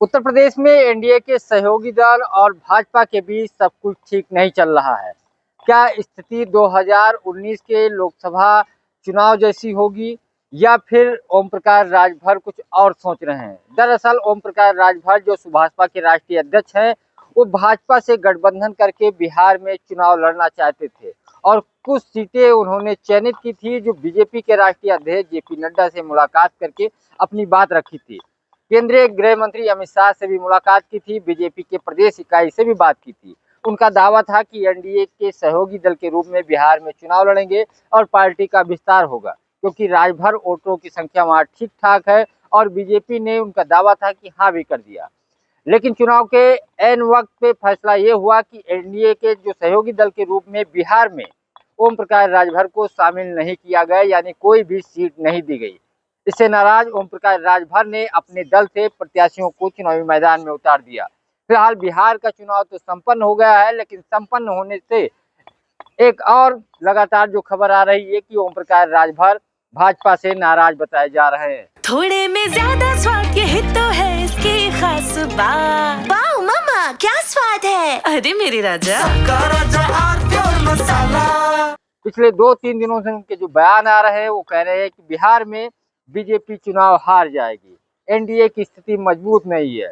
उत्तर प्रदेश में एनडीए के सहयोगी दल और भाजपा के बीच सब कुछ ठीक नहीं चल रहा है। क्या स्थिति 2019 के लोकसभा चुनाव जैसी होगी या फिर ओम प्रकाश राजभर कुछ और सोच रहे हैं? दरअसल ओम प्रकाश राजभर जो भाजपा के राष्ट्रीय अध्यक्ष हैं, वो भाजपा से गठबंधन करके बिहार में चुनाव लड़ना चाहते थे और कुछ सीटें उन्होंने चयनित की थी जो बीजेपी के राष्ट्रीय अध्यक्ष जेपी नड्डा से मुलाकात करके अपनी बात रखी थी। केंद्रीय गृह मंत्री अमित शाह से भी मुलाकात की थी, बीजेपी के प्रदेश इकाई से भी बात की थी। उनका दावा था कि एनडीए के सहयोगी दल के रूप में बिहार में चुनाव लड़ेंगे और पार्टी का विस्तार होगा, क्योंकि राजभर वोटरों की संख्या वहां ठीक ठाक है और बीजेपी ने उनका दावा था कि हाँ भी कर दिया। लेकिन चुनाव के ऐन वक्त पे फैसला ये हुआ कि एनडीए के जो सहयोगी दल के रूप में बिहार में ओम प्रकाश राजभर को शामिल नहीं किया गया, यानी कोई भी सीट नहीं दी गई। इससे नाराज ओम प्रकाश राजभर ने अपने दल से प्रत्याशियों को चुनावी मैदान में उतार दिया। फिलहाल बिहार का चुनाव तो संपन्न हो गया है, लेकिन संपन्न होने से एक और लगातार जो खबर आ रही है कि ओम प्रकाश राजभर भाजपा से नाराज बताए जा रहे हैं। थोड़े में ज्यादा स्वाद ये तो है इसकी खास बात। वाओ मम्मा, क्या स्वाद है। अरे मेरे राजा, पिछले 2-3 दिनों से उनके जो बयान आ रहे हैं वो कह रहे हैं कि बिहार में बीजेपी चुनाव हार जाएगी, एनडीए की स्थिति मजबूत नहीं है।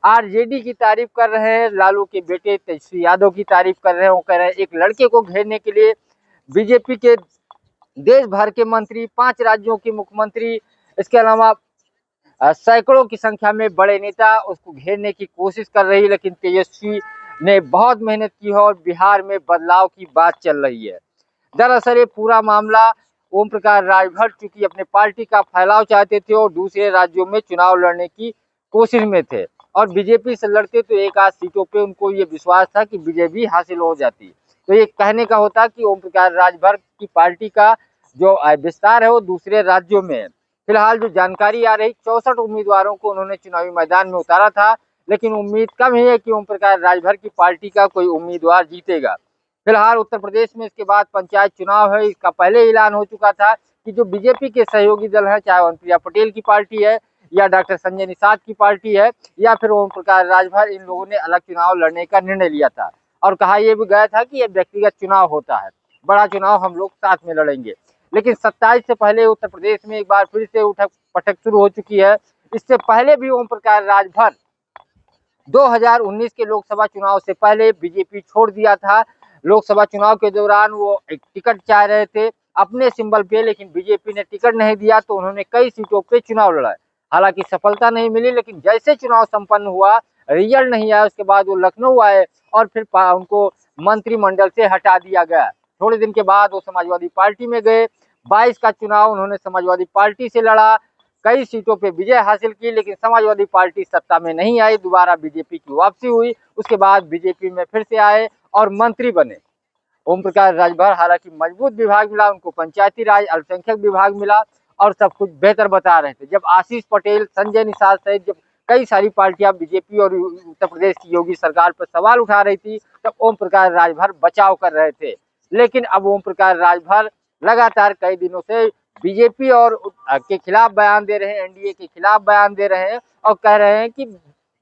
आरजेडी की तारीफ कर रहे हैं, लालू के बेटे तेजस्वी यादव की तारीफ कर रहे हैं। वो कह रहे हैं एक लड़के को घेरने के लिए बीजेपी के देश भर के मंत्री, 5 राज्यों के मुख्यमंत्री, इसके अलावा सैकड़ों की संख्या में बड़े नेता उसको घेरने की कोशिश कर रही है। लेकिन तेजस्वी ने बहुत मेहनत की है और बिहार में बदलाव की बात चल रही है। दरअसल ये पूरा मामला ओम प्रकाश राजभर चूंकि अपने पार्टी का फैलाव चाहते थे और दूसरे राज्यों में चुनाव लड़ने की कोशिश में थे और बीजेपी से लड़ते तो एक आध सीटों पे उनको ये विश्वास था कि विजय भी हासिल हो जाती। तो ये कहने का होता कि ओम प्रकाश राजभर की पार्टी का जो विस्तार है वो दूसरे राज्यों में है। फिलहाल जो जानकारी आ रही, 64 उम्मीदवारों को उन्होंने चुनावी मैदान में उतारा था, लेकिन उम्मीद कम ही है कि ओम प्रकाश राजभर की पार्टी का कोई उम्मीदवार जीतेगा। फिलहाल उत्तर प्रदेश में इसके बाद पंचायत चुनाव है। इसका पहले ऐलान हो चुका था कि जो बीजेपी के सहयोगी दल है, चाहे अनुप्रिया पटेल की पार्टी है या डॉक्टर संजय निषाद की पार्टी है या फिर ओम प्रकाश राजभर, इन लोगों ने अलग चुनाव लड़ने का निर्णय लिया था और कहा यह भी गया था कि यह व्यक्तिगत चुनाव होता है, बड़ा चुनाव हम लोग साथ में लड़ेंगे। लेकिन 27 से पहले उत्तर प्रदेश में एक बार फिर से उठक पटक शुरू हो चुकी है। इससे पहले भी ओम प्रकाश राजभर 2019 के लोकसभा चुनाव से पहले बीजेपी छोड़ दिया था। लोकसभा चुनाव के दौरान वो एक टिकट चाह रहे थे अपने सिंबल पे, लेकिन बीजेपी ने टिकट नहीं दिया तो उन्होंने कई सीटों पे चुनाव लड़ा। हालांकि सफलता नहीं मिली, लेकिन जैसे चुनाव संपन्न हुआ, रिजल्ट नहीं आया, उसके बाद वो लखनऊ आए और फिर उनको मंत्रिमंडल से हटा दिया गया। थोड़े दिन के बाद वो समाजवादी पार्टी में गए। 22 का चुनाव उन्होंने समाजवादी पार्टी से लड़ा, कई सीटों पे विजय हासिल की, लेकिन समाजवादी पार्टी सत्ता में नहीं आई। दोबारा बीजेपी की वापसी हुई, उसके बाद बीजेपी में फिर से आए और मंत्री बने ओम प्रकाश राजभर। हालांकि मजबूत विभाग मिला उनको, पंचायती राज, अल्पसंख्यक विभाग मिला और सब कुछ बेहतर बता रहे थे। जब आशीष पटेल, संजय निषाद सहित जब कई सारी पार्टियां बीजेपी और उत्तर प्रदेश की योगी सरकार पर सवाल उठा रही थी, तब ओम प्रकाश राजभर बचाव कर रहे थे। लेकिन अब ओम प्रकाश राजभर लगातार कई दिनों से बीजेपी और के खिलाफ बयान दे रहे हैं, एनडीए के खिलाफ बयान दे रहे हैं और कह रहे हैं कि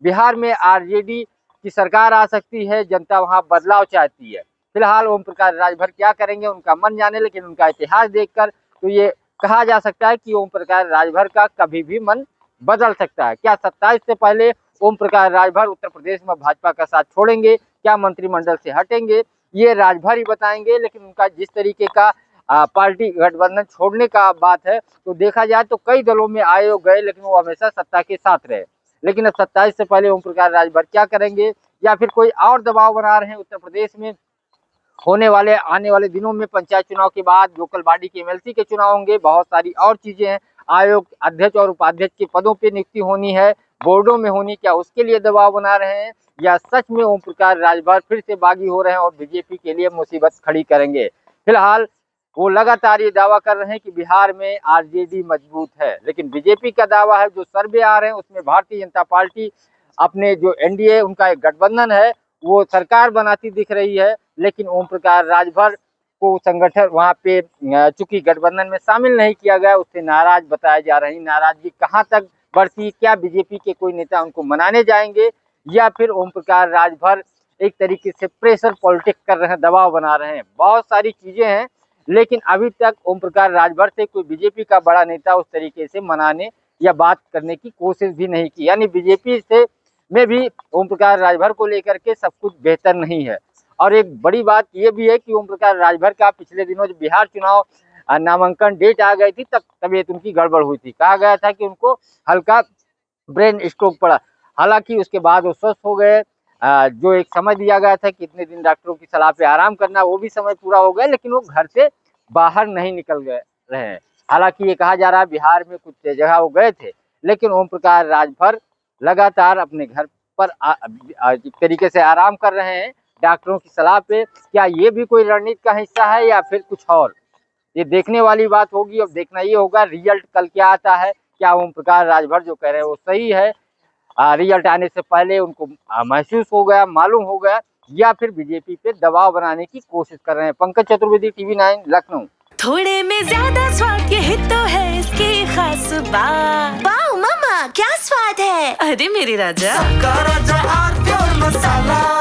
बिहार में आरजेडी की सरकार आ सकती है, जनता वहां बदलाव चाहती है। फिलहाल ओम प्रकाश राजभर क्या करेंगे उनका मन जाने, लेकिन उनका इतिहास देखकर तो ये कहा जा सकता है कि ओम प्रकाश राजभर का कभी भी मन बदल सकता है। क्या 27 से पहले ओम प्रकाश राजभर उत्तर प्रदेश में भाजपा का साथ छोड़ेंगे, क्या मंत्रिमंडल से हटेंगे, ये राजभर ही बताएंगे। लेकिन उनका जिस तरीके का पार्टी गठबंधन छोड़ने का बात है, तो देखा जाए तो कई दलों में आए और गए, लेकिन वो हमेशा सत्ता के साथ रहे। लेकिन अब 27 से पहले ओम प्रकाश राजभर क्या करेंगे, या फिर कोई और दबाव बना रहे हैं उत्तर प्रदेश में आने वाले दिनों में पंचायत चुनाव के बाद लोकल बॉडी के एमएलसी के चुनाव होंगे, बहुत सारी और चीजें हैं, आयोग अध्यक्ष और उपाध्यक्ष के पदों पे नियुक्ति होनी है, बोर्डों में होनी, क्या उसके लिए दबाव बना रहे हैं या सच में ओम प्रकाश राजभर फिर से बागी हो रहे हैं और बीजेपी के लिए मुसीबत खड़ी करेंगे। फिलहाल वो लगातार ये दावा कर रहे हैं कि बिहार में आरजेडी मजबूत है, लेकिन बीजेपी का दावा है, जो सर्वे आ रहे हैं उसमें भारतीय जनता पार्टी अपने जो एनडीए उनका एक गठबंधन है वो सरकार बनाती दिख रही है। लेकिन ओम प्रकाश राजभर को संगठन वहां पे चूंकि गठबंधन में शामिल नहीं किया गया, उससे नाराज बताए जा रहे हैं। नाराजगी कहां तक बढ़ती, क्या बीजेपी के कोई नेता उनको मनाने जाएंगे या फिर ओम प्रकाश राजभर एक तरीके से प्रेशर पॉलिटिक्स कर रहे हैं, दबाव बना रहे हैं। बहुत सारी चीजें हैं, लेकिन अभी तक ओम प्रकाश राजभर से कोई बीजेपी का बड़ा नेता उस तरीके से मनाने या बात करने की कोशिश भी नहीं की। यानी बीजेपी से में भी ओम प्रकाश राजभर को लेकर के सब कुछ बेहतर नहीं है। और एक बड़ी बात यह भी है कि ओम प्रकाश राजभर का पिछले दिनों जो बिहार चुनाव नामांकन डेट आ गई थी, तब तबीयत उनकी गड़बड़ हुई थी। कहा गया था कि उनको हल्का ब्रेन स्ट्रोक पड़ा, हालांकि उसके बाद वो स्वस्थ हो गए। जो एक समय दिया गया था कि इतने दिन डॉक्टरों की सलाह पे आराम करना, वो भी समय पूरा हो गया, लेकिन वो घर से बाहर नहीं निकल गए रहे हैं। हालांकि ये कहा जा रहा है बिहार में कुछ जगह वो गए थे, लेकिन ओम प्रकाश राजभर लगातार अपने घर पर एक तरीके से आराम कर रहे हैं डॉक्टरों की सलाह पे। क्या ये भी कोई रणनीति का हिस्सा है या फिर कुछ और, ये देखने वाली बात होगी। अब देखना ये होगा रिजल्ट कल क्या आता है। क्या ओम प्रकाश राजभर जो कह रहे हैं वो सही है, रिजल्ट आने से पहले उनको महसूस हो गया, मालूम हो गया, या फिर बीजेपी पे दबाव बनाने की कोशिश कर रहे हैं। पंकज चतुर्वेदी, TV9 लखनऊ। थोड़े में ज्यादा स्वाद यही तो है इसकी खास बात। वाओ मम्मा, क्या स्वाद है। अरे मेरे राजा, सबका राजा आर प्योर मसाला।